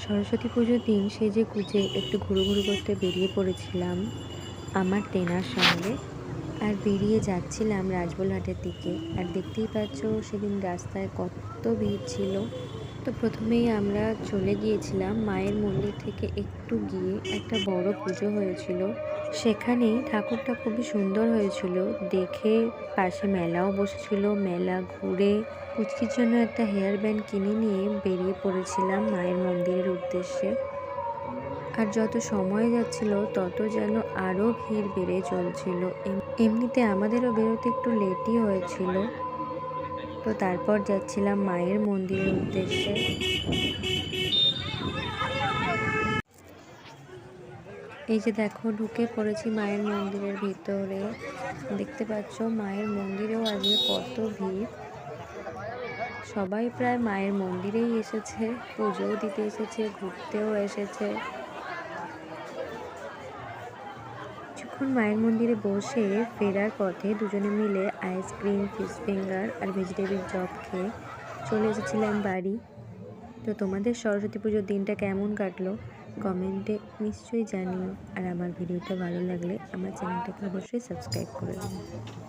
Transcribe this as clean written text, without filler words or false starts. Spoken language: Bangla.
সরস্বতী পুজোর দিন সেজে গুজে একটু ঘুরুঘুরু করতে বেরিয়ে পড়েছিলাম আমার তেনার সঙ্গে। আর বেরিয়ে যাচ্ছিলাম রাজবলহাটের দিকে। আর দেখতেই পাচ্ছ সেদিন রাস্তায় কত ভিড় ছিল। তো প্রথমেই আমরা চলে গিয়েছিলাম মায়ের মন্দির থেকে একটু গিয়ে একটা বড় পুজো হয়েছিল সেখানেই। ঠাকুরটা খুবই সুন্দর হয়েছিল দেখে। পাশে মেলাও বসেছিল, মেলা ঘুরে পুচকির জন্য একটা হেয়ার ব্যান্ড কিনে নিয়ে বেরিয়ে পড়েছিলাম মায়ের মন্দিরের উদ্দেশ্যে। আর যত সময় যাচ্ছিল তত যেন আরও ভিড় বেড়ে চলছিল। এমনিতে আমাদেরও বেরোতে একটু লেটই হয়েছিল। তো তারপর যাচ্ছিলাম মায়ের মন্দিরের উদ্দেশ্যে। এই যে দেখো ঢুকে পড়েছি মায়ের মন্দিরের ভিতরে। দেখতে পাচ্ছ মায়ের মন্দিরেও আজকে কত ভিড়। সবাই প্রায় মায়ের মন্দিরেই এসেছে, পুজোও দিতে এসেছে, ঘুরতেও এসেছে। কিছুক্ষণ মায়ের মন্দিরে বসে ফেরার পথে দুজনে মিলে আইসক্রিম, ফিশ ফিঙ্গার আর ভেজিটেবিল চপ খেয়ে চলে এসেছিলাম বাড়ি। তো তোমাদের সরস্বতী পুজোর দিনটা কেমন কাটলো কমেন্টে নিশ্চয়ই জানিও। আর আমার ভিডিওটা ভালো লাগলে আমার চ্যানেলটাকে অবশ্যই সাবস্ক্রাইব করে দিও।